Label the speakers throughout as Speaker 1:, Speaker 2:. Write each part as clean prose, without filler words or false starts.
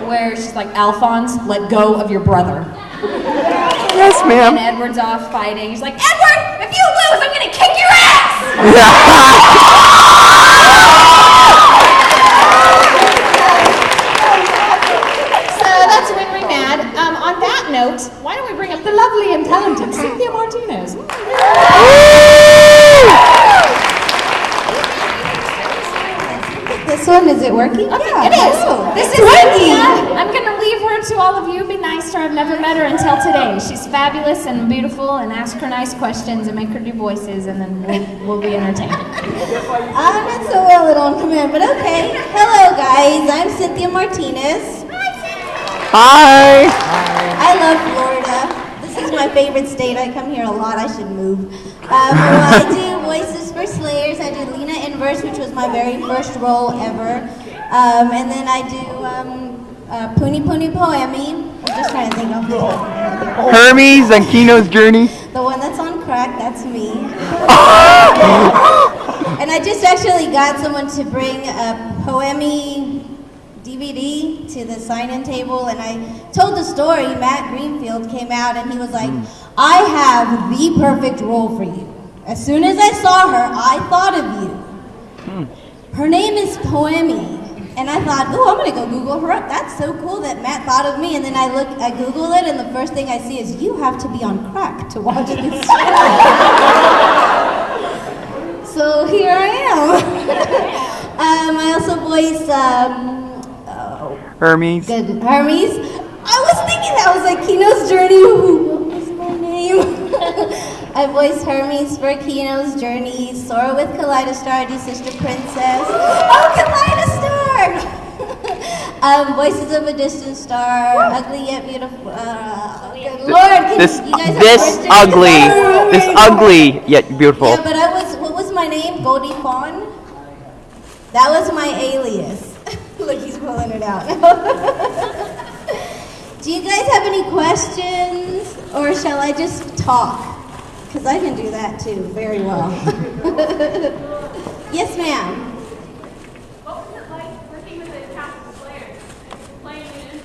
Speaker 1: where she's like, Alphonse, let go of your brother.
Speaker 2: Yes, ma'am.
Speaker 1: And Edward's off fighting. He's like, Edward, if you lose, I'm gonna kick your ass!
Speaker 3: So that's when we're mad. On that note, why don't we bring up the lovely and talented Cynthia Martinez?
Speaker 4: This one, is it working?
Speaker 3: Okay, it is.
Speaker 1: This is Cynthia. I'm gonna leave her to all of you. Be nice to her. I've never met her until today. She's fabulous and beautiful, and ask her nice questions and make her do voices, and then we'll be entertained.
Speaker 4: I'm not so well at on command, but okay. Hello, guys. I'm Cynthia Martinez.
Speaker 2: Hi.
Speaker 4: I love Florida. This is my favorite state. I come here a lot. I should move. I do voices for Slayers. I do Lena Inverse, which was my very first role ever. And then I do Puni Puni Poemi. I'm just trying to think of the
Speaker 2: Hermes and Kino's Journey.
Speaker 4: The one that's on crack, that's me. And I just actually got someone to bring a Poemi DVD to the sign-in table, and I told the story. Matt Greenfield came out and he was like, I have the perfect role for you. As soon as I saw her, I thought of you. Her name is Poemi. And I thought, oh, I'm gonna go Google her up. That's so cool that Matt thought of me. And then I Google it, and the first thing I see is, you have to be on crack to watch this show. So here I am. I also voice
Speaker 2: Hermes.
Speaker 4: Good. Hermes. I was thinking that was like Kino's Journey. What was my name? I voice Hermes for Kino's Journey. Sora with Kaleidostar. I do Sister Princess. Oh, Kaleidostar! Voices of a Distant Star. Ugly yet beautiful. Good Lord, you guys have questions?
Speaker 2: This ugly yet beautiful.
Speaker 4: Yeah, but what was my name? Goldie Fawn? That was my alias. Look, he's pulling it out. Do you guys have any questions, or shall I just talk? Because I can do that too, very well. Yes, ma'am.
Speaker 5: What was it like working with the cast of Slayers? Playing it?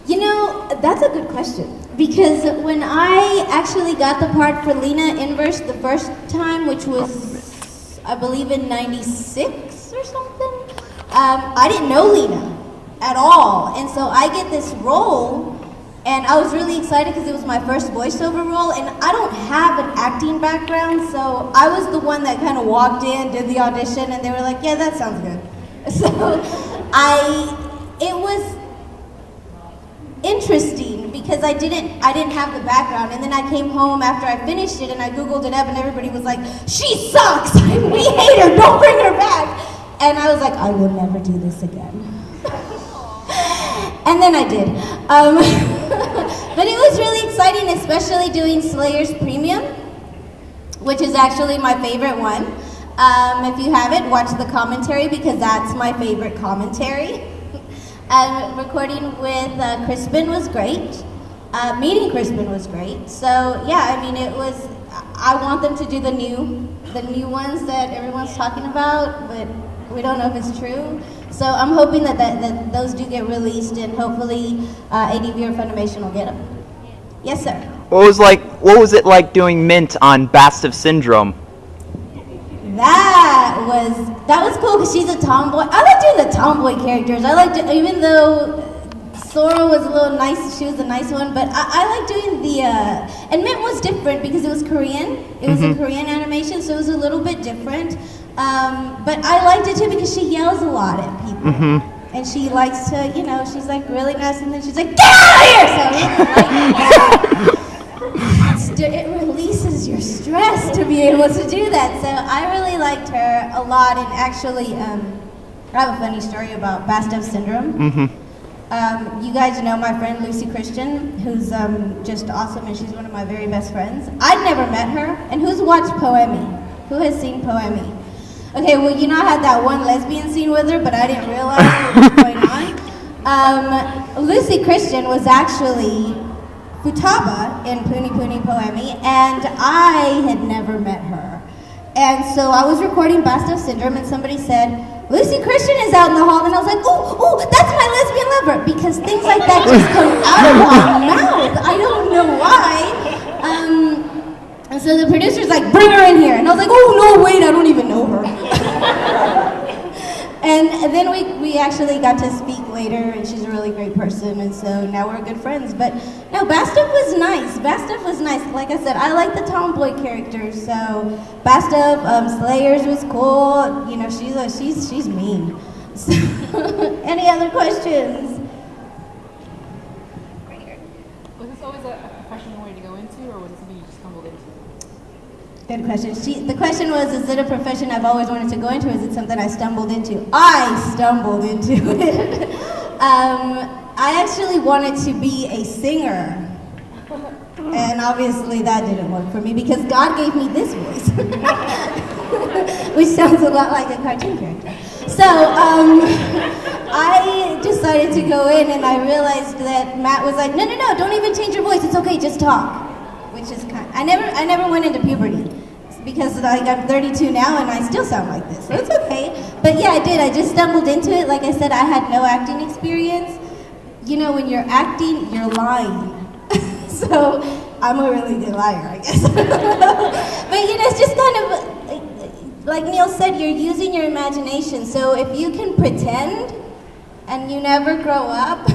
Speaker 4: You know, that's a good question. Because when I actually got the part for Lena Inverse the first time, which was, I believe, in '96 or something, I didn't know Lena at all. And so I get this role, and I was really excited because it was my first voiceover role, and I don't have an acting background, so I was the one that kind of walked in, did the audition, and they were like, yeah, that sounds good. So it was interesting because I didn't have the background, and then I came home after I finished it and I Googled it up, and everybody was like, she sucks, we hate her, don't bring her back. And I was like, I will never do this again. And then I did. But it was really exciting, especially doing Slayers Premium, which is actually my favorite one. If you haven't, watch the commentary because that's my favorite commentary. Recording with Crispin was great. Meeting Crispin was great. So yeah, I mean, I want them to do the new ones that everyone's talking about, but we don't know if it's true. So I'm hoping that those do get released, and hopefully ADV or Funimation will get them. Yes, sir.
Speaker 2: What was it like doing Mint on BASTof Syndrome?
Speaker 4: That was cool because she's a tomboy. I like doing the tomboy characters. Even though Sora was a little nice, she was a nice one, but I like doing and Mint was different because it was Korean. It was a Korean animation, so it was a little bit different. But I liked it too because she yells a lot at people. And she likes to, she's like really nice, and then she's like, get out of here! So it releases your stress to be able to do that. So I really liked her a lot, and actually, I have a funny story about BASTof Syndrome. You guys know my friend Lucy Christian, who's just awesome, and she's one of my very best friends. I'd never met her, and who's watched Poemi? Who has seen Poemi? Okay, well, I had that one lesbian scene with her, but I didn't realize what was going on. Lucy Christian was actually Futaba in Puni Puni Poemi, and I had never met her. And so I was recording BASTof Syndrome, and somebody said, Lucy Christian is out in the hall, and I was like, oh, that's my lesbian lover, like that just come out of my mouth. I don't know why. And so the producer's like, bring her in here. And I was like, oh no, wait, I don't even know her. And then we actually got to speak later, and she's a really great person, and so now we're good friends. But no, BASTof was nice. BASTof was nice. Like I said, I like the tomboy characters, so BASTof, Slayers was cool. You know, she's mean. So, any other questions?
Speaker 5: Was this always a profession you wanted to go into, or was it something you just stumbled into?
Speaker 4: Good question. The question was, is it a profession I've always wanted to go into, or is it something I stumbled into? I stumbled into it. I actually wanted to be a singer. And obviously that didn't work for me because God gave me this voice. Which sounds a lot like a cartoon character. So, I decided to go in, and I realized that Matt was like, no, don't even change your voice, it's okay, just talk. Which is I never went into puberty because like I'm 32 now and I still sound like this, so it's okay. But yeah, I did. I just stumbled into it. Like I said, I had no acting experience. You know, when you're acting, you're lying. So I'm a really good liar, I guess. But you know, it's just kind of like Neil said, you're using your imagination. So if you can pretend and you never grow up,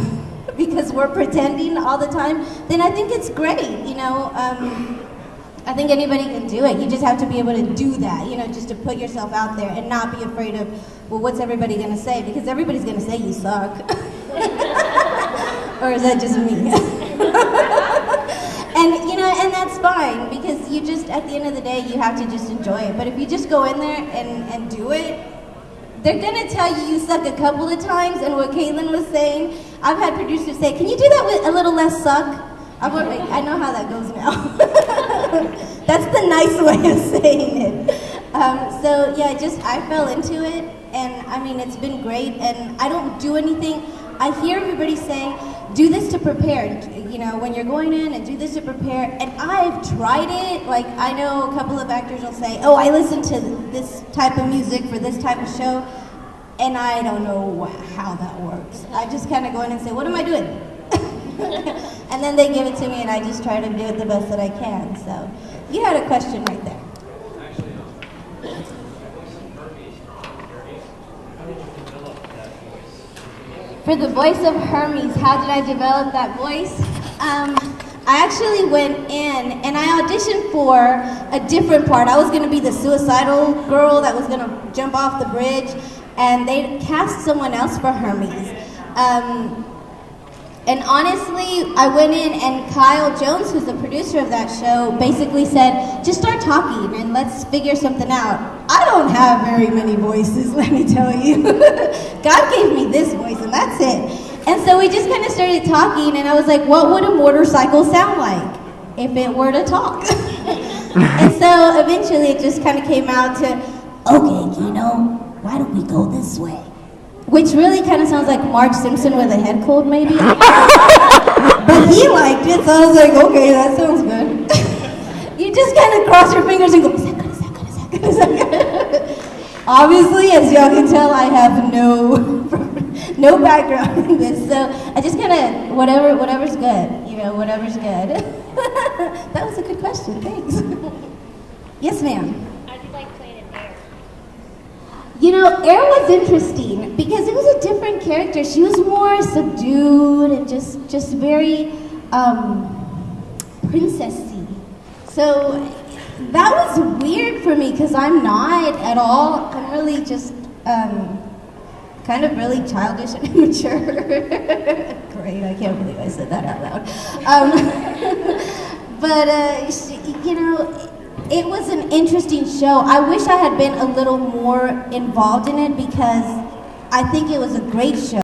Speaker 4: because we're pretending all the time, then I think it's great, you know. I think anybody can do it. You just have to be able to do that, you know, just to put yourself out there and not be afraid of, well, what's everybody gonna say? Because everybody's gonna say you suck. Or is that just me? And, you know, and that's fine, because you just, at the end of the day, you have to just enjoy it. But if you just go in there and do it, they're gonna tell you suck a couple of times, and what Caitlin was saying, I've had producers say, can you do that with a little less suck? I know how that goes now. That's the nice way of saying it. So yeah, I fell into it, and I mean, it's been great, and I don't do anything. I hear everybody saying, do this to prepare, you know, when you're going in, and do this to prepare, and I've tried it. Like, I know a couple of actors will say, oh, I listen to this type of music for this type of show, and I don't know how that works. I just kind of go in and say, what am I doing? And then they give it to me, and I just try to do it the best that I can. So, you had a question right there. For the voice of Hermes, how did I develop that voice? I actually went in and I auditioned for a different part. I was going to be the suicidal girl that was going to jump off the bridge, and they cast someone else for Hermes. And honestly, I went in, and Kyle Jones, who's the producer of that show, basically said, just start talking and let's figure something out. I don't have very many voices, let me tell you. God gave me this voice, and that's it. And so we just kind of started talking, and I was like, what would a motorcycle sound like if it were to talk? And so eventually it just kind of came out to, okay, you know, why don't we go this way? Which really kind of sounds like Marge Simpson with a head cold, maybe. But he liked it, so I was like, okay, that sounds good. You just kind of cross your fingers and go, is that good, is that good, is that good, is that good? Obviously, as y'all can tell, I have no background in this, so I just kind of, whatever's good, you know, whatever's good. That was a good question, thanks. Yes, ma'am. You know, Air was interesting because it was a different character. She was more subdued and just very princessy. So that was weird for me because I'm not at all. I'm really just kind of really childish and immature. Great, I can't believe I said that out loud. But you know, it was an interesting show. I wish I had been a little more involved in it because I think it was a great show.